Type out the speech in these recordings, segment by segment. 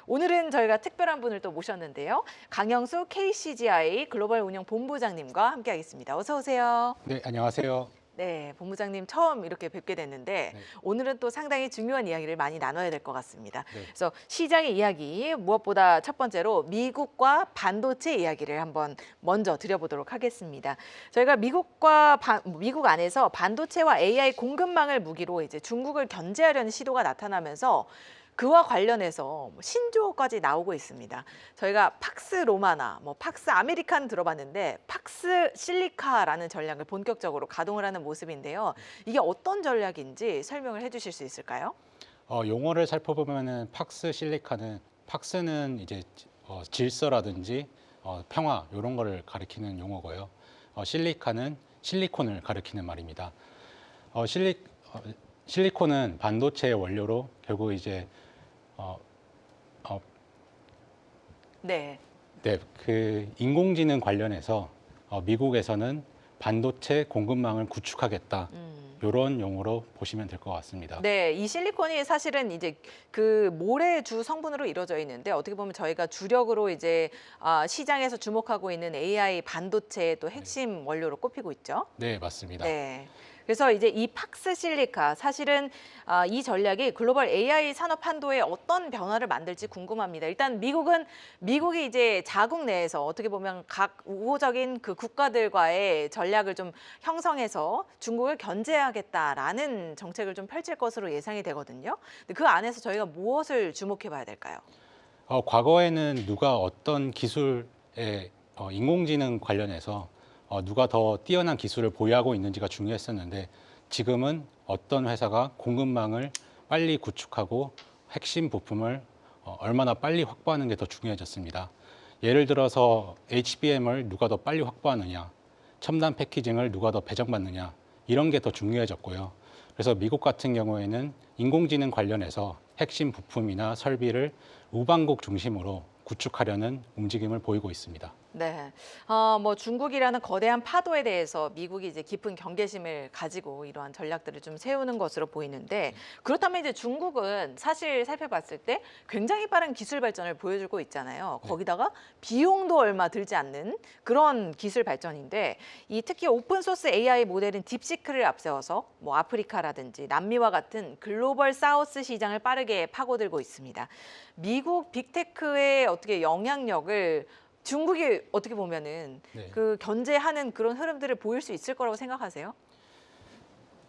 오늘은 저희가 특별한 분을 또 모셨는데요. 강영수 KCGI 글로벌 운영 본부장님과 함께하겠습니다. 어서 오세요. 네, 안녕하세요. 네, 본부장님 처음 이렇게 뵙게 됐는데 네, 오늘은 또 상당히 중요한 이야기를 많이 나눠야 될 것 같습니다. 네, 그래서 시장의 이야기 무엇보다 첫 번째로 미국과 반도체 이야기를 한번 먼저 드려보도록 하겠습니다. 저희가 미국 안에서 반도체와 AI 공급망을 무기로 이제 중국을 견제하려는 시도가 나타나면서 그와 관련해서 신조어까지 나오고 있습니다. 저희가 팍스 로마나, 팍스 아메리칸 들어봤는데 팍스 실리카라는 전략을 본격적으로 가동을 하는 모습인데요. 이게 어떤 전략인지 설명을 해주실 수 있을까요? 용어를 살펴보면은 팍스 실리카는 팍스는 이제 질서라든지 평화 이런 거를 가리키는 용어고요. 실리카는 실리콘을 가리키는 말입니다. 실리콘은 반도체의 원료로 결국 이제 네. 네, 그 인공지능 관련해서 미국에서는 반도체 공급망을 구축하겠다. 이런 용어로 보시면 될 것 같습니다. 네, 이 실리콘이 사실은 이제 그 모래주 성분으로 이루어져 있는데 어떻게 보면 저희가 주력으로 이제 시장에서 주목하고 있는 AI 반도체의 또 핵심 원료로 꼽히고 있죠. 네, 맞습니다. 네. 그래서 이제 이 팍스 실리카 사실은 이 전략이 글로벌 AI 산업 한도에 어떤 변화를 만들지 궁금합니다. 일단 미국이 이제 자국 내에서 어떻게 보면 각 우호적인 그 국가들과의 전략을 좀 형성해서 중국을 견제하겠다라는 정책을 좀 펼칠 것으로 예상이 되거든요. 근데 그 안에서 저희가 무엇을 주목해 봐야 될까요? 과거에는 누가 어떤 기술에 인공지능 관련해서 누가 더 뛰어난 기술을 보유하고 있는지가 중요했었는데 지금은 어떤 회사가 공급망을 빨리 구축하고 핵심 부품을 얼마나 빨리 확보하는 게 더 중요해졌습니다. 예를 들어서 HBM을 누가 더 빨리 확보하느냐, 첨단 패키징을 누가 더 배정받느냐 이런 게 더 중요해졌고요. 그래서 미국 같은 경우에는 인공지능 관련해서 핵심 부품이나 설비를 우방국 중심으로 구축하려는 움직임을 보이고 있습니다. 네, 중국이라는 거대한 파도에 대해서 미국이 이제 깊은 경계심을 가지고 이러한 전략들을 좀 세우는 것으로 보이는데 그렇다면 이제 중국은 사실 살펴봤을 때 굉장히 빠른 기술 발전을 보여주고 있잖아요. 네. 거기다가 비용도 얼마 들지 않는 그런 기술 발전인데 이 특히 오픈 소스 AI 모델인 딥시크를 앞세워서 아프리카라든지 남미와 같은 글로벌 사우스 시장을 빠르게 파고들고 있습니다. 미국 빅테크의 어떻게 영향력을 중국이 어떻게 보면은 네. 그 견제하는 그런 흐름들을 보일 수 있을 거라고 생각하세요?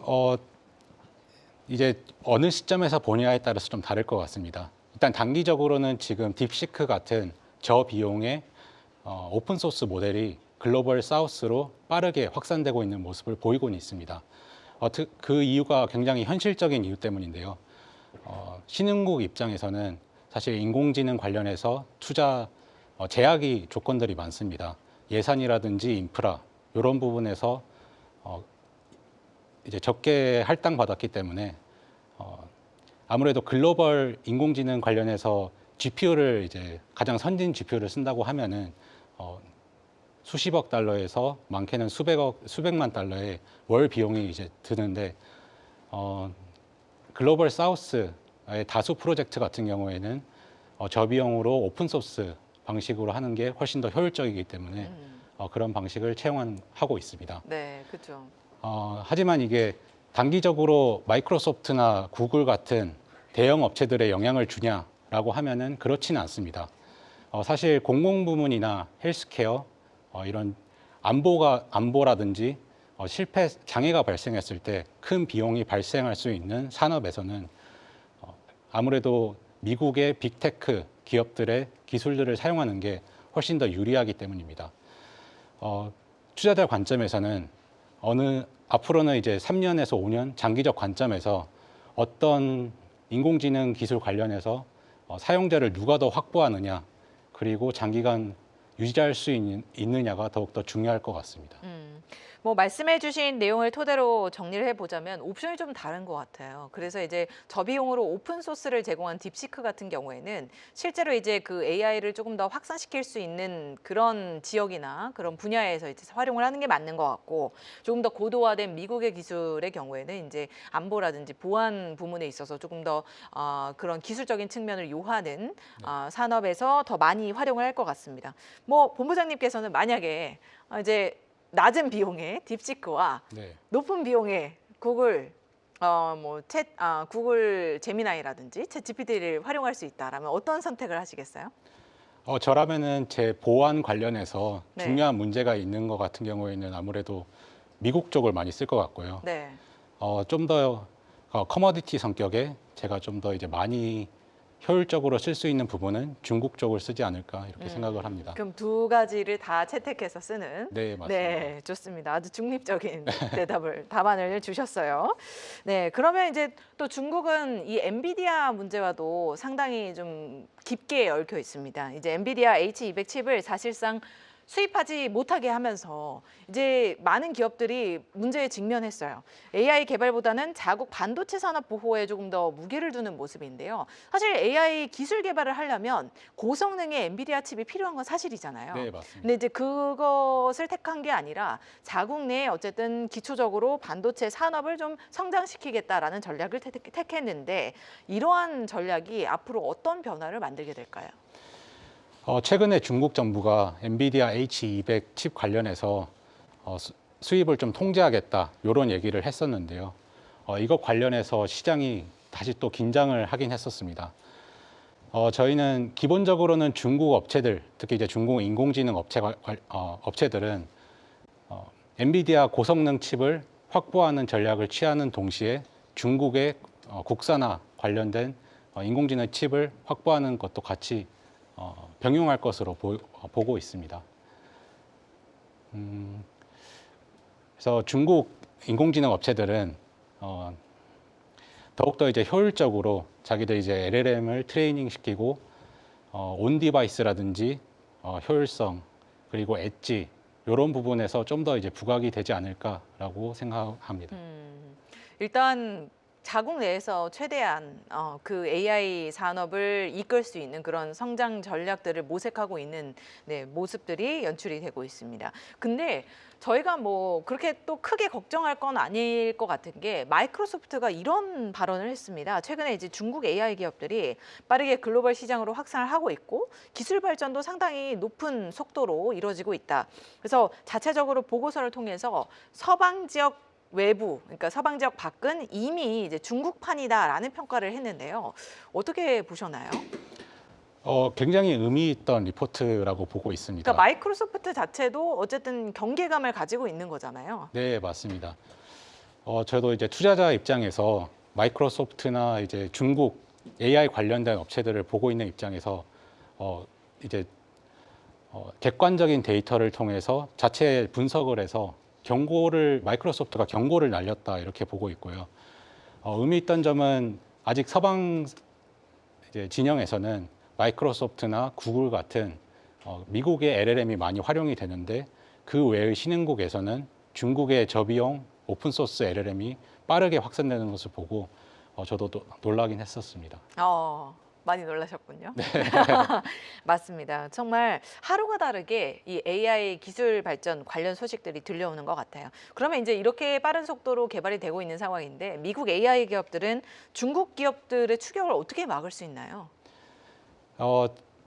어, 이제 어느 시점에서 보냐에 따라서 좀 다를 것 같습니다. 일단 단기적으로는 지금 딥시크 같은 저비용의 오픈 소스 모델이 글로벌 사우스로 빠르게 확산되고 있는 모습을 보이고는 있습니다. 그 이유가 굉장히 현실적인 이유 때문인데요. 신흥국 입장에서는 사실 인공지능 관련해서 투자 제약이 조건들이 많습니다. 예산이라든지 인프라 이런 부분에서 이제 적게 할당받았기 때문에 아무래도 글로벌 인공지능 관련해서 GPU를 이제 가장 선진 GPU를 쓴다고 하면은 수십억 달러에서 많게는 수백만 달러의 월 비용이 이제 드는데 글로벌 사우스의 다수 프로젝트 같은 경우에는 저비용으로 오픈 소스 방식으로 하는 게 훨씬 더 효율적이기 때문에 그런 방식을 채용하고 있습니다. 네, 그렇죠. 하지만 이게 단기적으로 마이크로소프트나 구글 같은 대형 업체들의 영향을 주냐라고 하면은 그렇지는 않습니다. 사실 공공 부문이나 헬스케어 이런 안보라든지 실패 장애가 발생했을 때 큰 비용이 발생할 수 있는 산업에서는 아무래도 미국의 빅테크 기업들의 기술들을 사용하는 게 훨씬 더 유리하기 때문입니다. 투자자 관점에서는 앞으로는 이제 3년에서 5년 장기적 관점에서 어떤 인공지능 기술 관련해서 사용자를 누가 더 확보하느냐 그리고 장기간 유지할 수 있느냐가 더욱더 중요할 것 같습니다. 뭐 말씀해주신 내용을 토대로 정리를 해보자면 옵션이 좀 다른 것 같아요. 그래서 이제 저비용으로 오픈 소스를 제공한 딥시크 같은 경우에는 실제로 이제 그 AI를 조금 더 확산시킬 수 있는 그런 지역이나 그런 분야에서 이제 활용을 하는 게 맞는 것 같고, 조금 더 고도화된 미국의 기술의 경우에는 이제 안보라든지 보안 부문에 있어서 조금 더 그런 기술적인 측면을 요하는 산업에서 더 많이 활용을 할 것 같습니다. 뭐 본부장님께서는 만약에 이제 낮은 비용의 딥시크와 네. 높은 비용의 구글 구글 제미나이라든지 챗 GPT를 활용할 수 있다라면 어떤 선택을 하시겠어요? 저라면은 제 보안 관련해서 네. 중요한 문제가 있는 것 같은 경우에는 아무래도 미국 쪽을 많이 쓸 것 같고요. 네. 좀 더 커머디티 성격의 제가 좀 더 이제 많이 효율적으로 쓸 수 있는 부분은 중국 쪽을 쓰지 않을까 이렇게 생각을 합니다. 그럼 두 가지를 다 채택해서 쓰는. 네, 맞습니다. 네, 좋습니다. 아주 중립적인 답안을 주셨어요. 네, 그러면 이제 또 중국은 이 엔비디아 문제와도 상당히 좀 깊게 얽혀 있습니다. 이제 엔비디아 H200 칩을 사실상 수입하지 못하게 하면서 이제 많은 기업들이 문제에 직면했어요. AI 개발보다는 자국 반도체 산업 보호에 조금 더 무게를 두는 모습인데요. 사실 AI 기술 개발을 하려면 고성능의 엔비디아 칩이 필요한 건 사실이잖아요. 네, 맞습니다. 근데 이제 그것을 택한 게 아니라 자국 내에 어쨌든 기초적으로 반도체 산업을 좀 성장시키겠다라는 전략을 택했는데, 이러한 전략이 앞으로 어떤 변화를 만들게 될까요? 최근에 중국 정부가 엔비디아 H200 칩 관련해서 수입을 좀 통제하겠다 이런 얘기를 했었는데요. 이것 관련해서 시장이 다시 또 긴장을 하긴 했었습니다. 저희는 기본적으로는 중국 업체들, 특히 이제 중국 인공지능 업체들은 엔비디아 고성능 칩을 확보하는 전략을 취하는 동시에 중국의 국산화 관련된 인공지능 칩을 확보하는 것도 같이 병용할 것으로 보고 있습니다. 그래서 중국 인공지능 업체들은 더욱더 이제 효율적으로 자기들 이제 LLM을 트레이닝 시키고 온 디바이스라든지 효율성 그리고 엣지 이런 부분에서 좀 더 이제 부각이 되지 않을까라고 생각합니다. 일단 자국 내에서 최대한 그 AI 산업을 이끌 수 있는 그런 성장 전략들을 모색하고 있는 모습들이 연출이 되고 있습니다. 근데 저희가 뭐 그렇게 또 크게 걱정할 건 아닐 것 같은 게, 마이크로소프트가 이런 발언을 했습니다. 최근에 이제 중국 AI 기업들이 빠르게 글로벌 시장으로 확산을 하고 있고 기술 발전도 상당히 높은 속도로 이루어지고 있다. 그래서 자체적으로 보고서를 통해서 서방 지역 외부, 그러니까 서방 지역 밖은 이미 이제 중국판이다라는 평가를 했는데요. 어떻게 보셨나요? 굉장히 의미 있던 리포트라고 보고 있습니다. 그러니까 마이크로소프트 자체도 어쨌든 경계감을 가지고 있는 거잖아요. 네, 맞습니다. 저도 이제 투자자 입장에서 마이크로소프트나 이제 중국 AI 관련된 업체들을 보고 있는 입장에서 이제 객관적인 데이터를 통해서 자체 분석을 해서 마이크로소프트가 경고를 날렸다 이렇게 보고 있고요. 의미 있던 점은 아직 서방 이제 진영에서는 마이크로소프트나 구글 같은 미국의 LLM이 많이 활용이 되는데, 그 외의 신흥국에서는 중국의 저비용 오픈소스 LLM이 빠르게 확산되는 것을 보고 저도 놀라긴 했었습니다. 많이 놀라셨군요. 네. 맞습니다. 정말 하루가 다르게 이 AI 기술 발전 관련 소식들이 들려오는 것 같아요. 그러면 이제 이렇게 빠른 속도로 개발이 되고 있는 상황인데, 미국 AI 기업들은 중국 기업들의 추격을 어떻게 막을 수 있나요?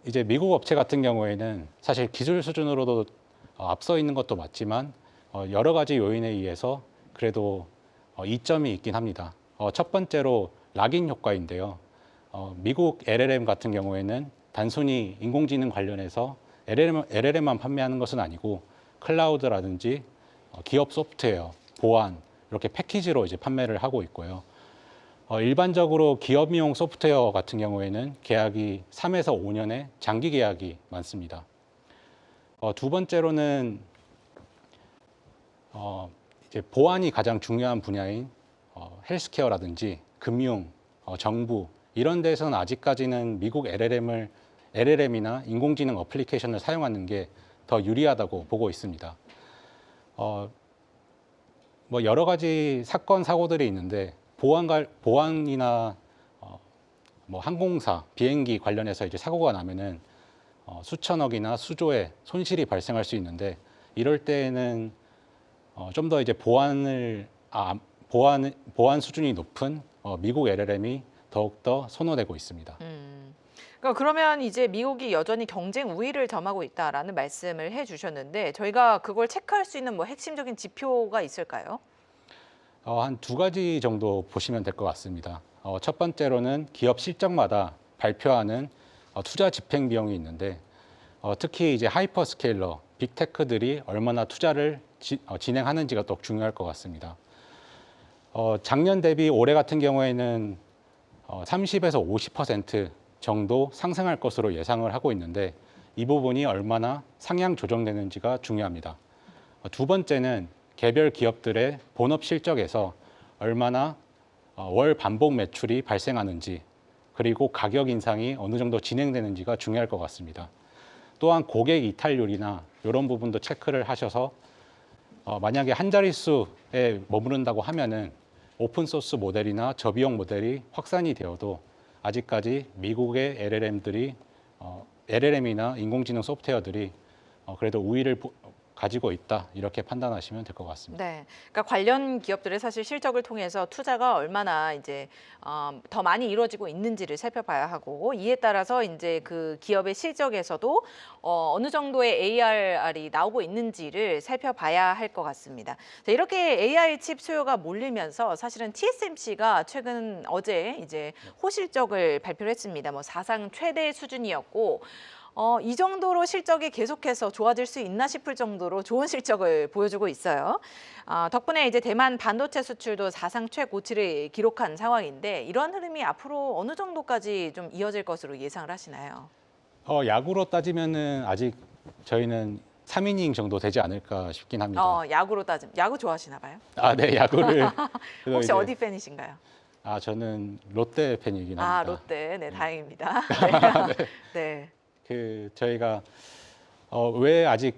이제 미국 업체 같은 경우에는 사실 기술 수준으로도 앞서 있는 것도 맞지만 여러 가지 요인에 의해서 그래도 이점이 있긴 합니다. 첫 번째로 락인 효과인데요. 미국 LLM 같은 경우에는 단순히 인공지능 관련해서 LLM만 판매하는 것은 아니고 클라우드라든지 기업 소프트웨어, 보안 이렇게 패키지로 이제 판매를 하고 있고요. 일반적으로 기업용 소프트웨어 같은 경우에는 계약이 3에서 5년의 장기 계약이 많습니다. 두 번째로는 이제 보안이 가장 중요한 분야인 헬스케어라든지 금융, 정부 이런 데서는 아직까지는 미국 LLM이나 인공지능 어플리케이션을 사용하는 게 더 유리하다고 보고 있습니다. 뭐 여러 가지 사건 사고들이 있는데 보안이나 뭐 항공사 비행기 관련해서 이제 사고가 나면은 수천억이나 수조의 손실이 발생할 수 있는데 이럴 때에는 좀 더 이제 보안 수준이 높은 미국 LLM이 더욱더 선호되고 있습니다. 그러니까 그러면 이제 미국이 여전히 경쟁 우위를 점하고 있다라는 말씀을 해주셨는데 저희가 그걸 체크할 수 있는 뭐 핵심적인 지표가 있을까요? 한 두 가지 정도 보시면 될 것 같습니다. 첫 번째로는 기업 실적마다 발표하는 투자 집행 비용이 있는데 특히 이제 하이퍼스케일러, 빅테크들이 얼마나 투자를 진행하는지가 더 중요할 것 같습니다. 작년 대비 올해 같은 경우에는 30에서 50% 정도 상승할 것으로 예상을 하고 있는데 이 부분이 얼마나 상향 조정되는지가 중요합니다. 두 번째는 개별 기업들의 본업 실적에서 얼마나 월 반복 매출이 발생하는지 그리고 가격 인상이 어느 정도 진행되는지가 중요할 것 같습니다. 또한 고객 이탈률이나 이런 부분도 체크를 하셔서 만약에 한 자릿수에 머무른다고 하면은 오픈소스 모델이나 저비용 모델이 확산이 되어도 아직까지 미국의 LLM이나 인공지능 소프트웨어들이 그래도 우위를 가지고 있다 이렇게 판단하시면 될 것 같습니다. 네, 그러니까 관련 기업들의 사실 실적을 통해서 투자가 얼마나 이제 더 많이 이루어지고 있는지를 살펴봐야 하고 이에 따라서 이제 그 기업의 실적에서도 어느 정도의 ARR이 나오고 있는지를 살펴봐야 할 것 같습니다. 자, 이렇게 AI 칩 수요가 몰리면서 사실은 TSMC가 최근 어제 이제 호실적을 발표를 했습니다. 뭐 사상 최대 수준이었고. 이 정도로 실적이 계속해서 좋아질 수 있나 싶을 정도로 좋은 실적을 보여주고 있어요. 덕분에 이제 대만 반도체 수출도 사상 최고치를 기록한 상황인데 이런 흐름이 앞으로 어느 정도까지 좀 이어질 것으로 예상을 하시나요? 야구로 따지면은 아직 저희는 3이닝 정도 되지 않을까 싶긴 합니다. 야구로 따지면 야구 좋아하시나 봐요? 네, 야구를. 그래서 혹시 이제, 어디 팬이신가요? 저는 롯데 팬이긴 합니다. 롯데. 네, 다행입니다. 네. 저희가 왜 아직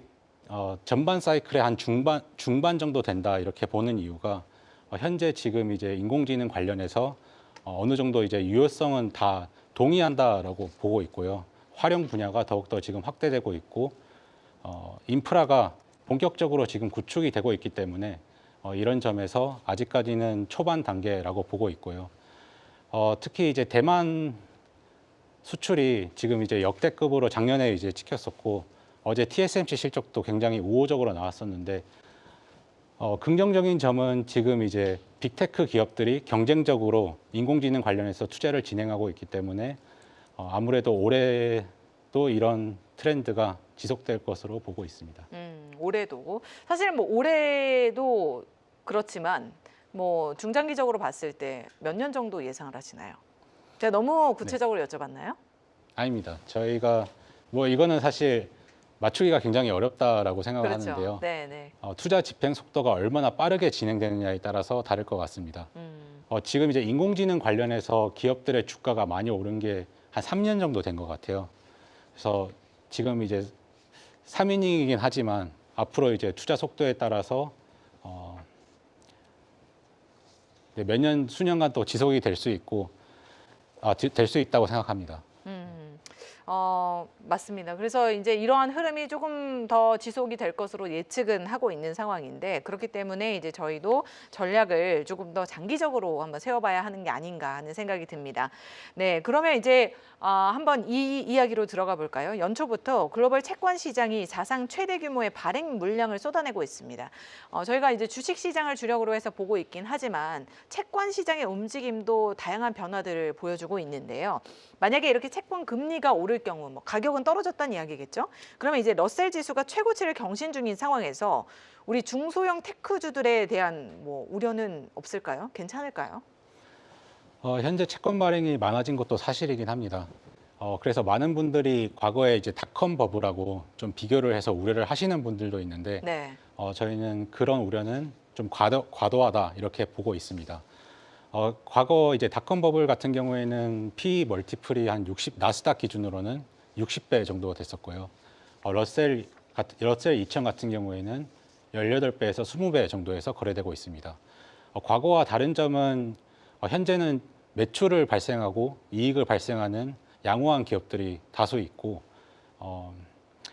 전반 사이클의 한 중반 정도 된다 이렇게 보는 이유가 현재 지금 이제 인공지능 관련해서 어느 정도 이제 유효성은 다 동의한다라고 보고 있고요. 활용 분야가 더욱더 지금 확대되고 있고 인프라가 본격적으로 지금 구축이 되고 있기 때문에 이런 점에서 아직까지는 초반 단계라고 보고 있고요. 특히 이제 대만 수출이 지금 이제 역대급으로 작년에 이제 찍혔었고 어제 TSMC 실적도 굉장히 우호적으로 나왔었는데 긍정적인 점은 지금 이제 빅테크 기업들이 경쟁적으로 인공지능 관련해서 투자를 진행하고 있기 때문에 아무래도 올해도 이런 트렌드가 지속될 것으로 보고 있습니다. 올해도 사실 뭐 올해도 그렇지만 뭐 중장기적으로 봤을 때 몇 년 정도 예상을 하시나요? 제가 너무 구체적으로 여쭤봤나요? 아닙니다. 저희가 뭐 이거는 사실 맞추기가 굉장히 어렵다라고 생각을 그렇죠. 하는데요. 네. 투자 집행 속도가 얼마나 빠르게 진행되느냐에 따라서 다를 것 같습니다. 지금 이제 인공지능 관련해서 기업들의 주가가 많이 오른 게 한 3년 정도 된 것 같아요. 그래서 지금 이제 3이닝이긴 하지만 앞으로 이제 투자 속도에 따라서 몇 년, 수년간 또 지속이 될 수 있고 될 수 있다고 생각합니다. 맞습니다. 그래서 이제 이러한 흐름이 조금 더 지속이 될 것으로 예측은 하고 있는 상황인데 그렇기 때문에 이제 저희도 전략을 조금 더 장기적으로 한번 세워봐야 하는 게 아닌가 하는 생각이 듭니다. 네, 그러면 이제 한번 이 이야기로 들어가 볼까요? 연초부터 글로벌 채권 시장이 사상 최대 규모의 발행 물량을 쏟아내고 있습니다. 저희가 이제 주식 시장을 주력으로 해서 보고 있긴 하지만 채권 시장의 움직임도 다양한 변화들을 보여주고 있는데요. 만약에 이렇게 채권 금리가 오를 경우 뭐 가격은 떨어졌다는 이야기겠죠. 그러면 이제 러셀 지수가 최고치를 경신 중인 상황에서 우리 중소형 테크주들에 대한 뭐 우려는 없을까요? 괜찮을까요? 현재 채권 발행이 많아진 것도 사실이긴 합니다. 그래서 많은 분들이 과거에 이제 닷컴 버블하고 좀 비교를 해서 우려를 하시는 분들도 있는데 네. 저희는 그런 우려는 좀 과도하다 이렇게 보고 있습니다. 과거 이제 닷컴 버블 같은 경우에는 PE 멀티플이 한 60, 나스닥 기준으로는 60배 정도 됐었고요. 러셀 2000 같은 경우에는 18배에서 20배 정도에서 거래되고 있습니다. 과거와 다른 점은 현재는 매출을 발생하고 이익을 발생하는 양호한 기업들이 다수 있고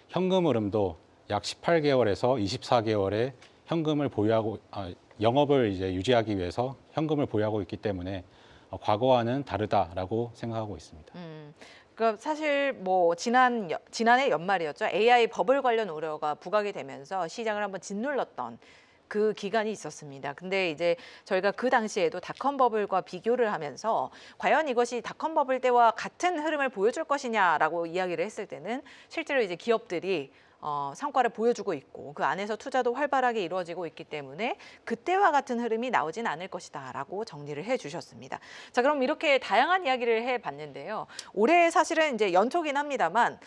현금 흐름도 약 18개월에서 24개월의 현금을 보유하고 영업을 이제 유지하기 위해서 현금을 보유하고 있기 때문에 과거와는 다르다라고 생각하고 있습니다. 그러니까 사실 뭐 지난해 연말이었죠. AI 버블 관련 우려가 부각이 되면서 시장을 한번 짓눌렀던 그 기간이 있었습니다. 근데 이제 저희가 그 당시에도 닷컴 버블과 비교를 하면서 과연 이것이 닷컴 버블 때와 같은 흐름을 보여줄 것이냐라고 이야기를 했을 때는 실제로 이제 기업들이 성과를 보여주고 있고 그 안에서 투자도 활발하게 이루어지고 있기 때문에 그때와 같은 흐름이 나오진 않을 것이다라고 정리를 해주셨습니다. 자, 그럼 이렇게 다양한 이야기를 해봤는데요. 올해 사실은 이제 연초긴 합니다만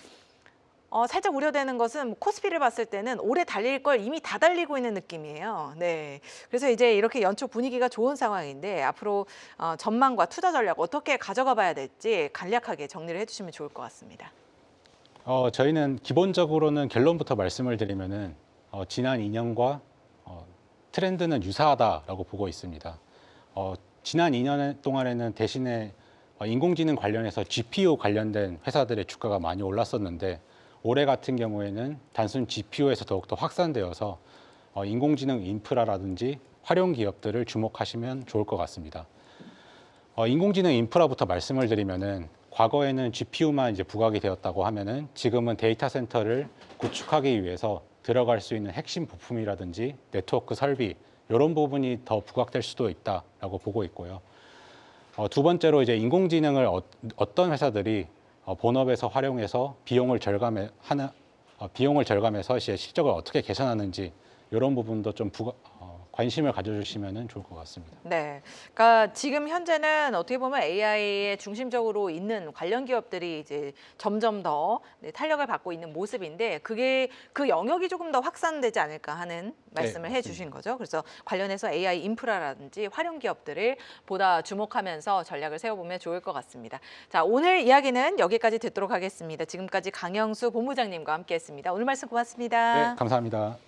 살짝 우려되는 것은 코스피를 봤을 때는 올해 달릴 걸 이미 다 달리고 있는 느낌이에요. 네, 그래서 이제 이렇게 연초 분위기가 좋은 상황인데 앞으로 전망과 투자 전략 어떻게 가져가 봐야 될지 간략하게 정리를 해주시면 좋을 것 같습니다. 저희는 기본적으로는 결론부터 말씀을 드리면은 지난 2년과 트렌드는 유사하다라고 보고 있습니다. 지난 2년 동안에는 대신에 인공지능 관련해서 GPU 관련된 회사들의 주가가 많이 올랐었는데 올해 같은 경우에는 단순 GPU에서 더욱더 확산되어서 인공지능 인프라라든지 활용 기업들을 주목하시면 좋을 것 같습니다. 인공지능 인프라부터 말씀을 드리면은 과거에는 GPU만 이제 부각이 되었다고 하면은 지금은 데이터 센터를 구축하기 위해서 들어갈 수 있는 핵심 부품이라든지 네트워크 설비 이런 부분이 더 부각될 수도 있다라고 보고 있고요. 두 번째로 이제 인공지능을 어떤 회사들이 본업에서 활용해서 비용을 절감해서 이제 실적을 어떻게 개선하는지 이런 부분도 좀 관심을 가져주시면 좋을 것 같습니다. 네, 그러니까 지금 현재는 어떻게 보면 AI에 중심적으로 있는 관련 기업들이 이제 점점 더 탄력을 받고 있는 모습인데 그게 그 영역이 조금 더 확산되지 않을까 하는 말씀을 해주신 거죠. 그래서 관련해서 AI 인프라라든지 활용 기업들을 보다 주목하면서 전략을 세워보면 좋을 것 같습니다. 자, 오늘 이야기는 여기까지 듣도록 하겠습니다. 지금까지 강영수 본부장님과 함께했습니다. 오늘 말씀 고맙습니다. 네, 감사합니다.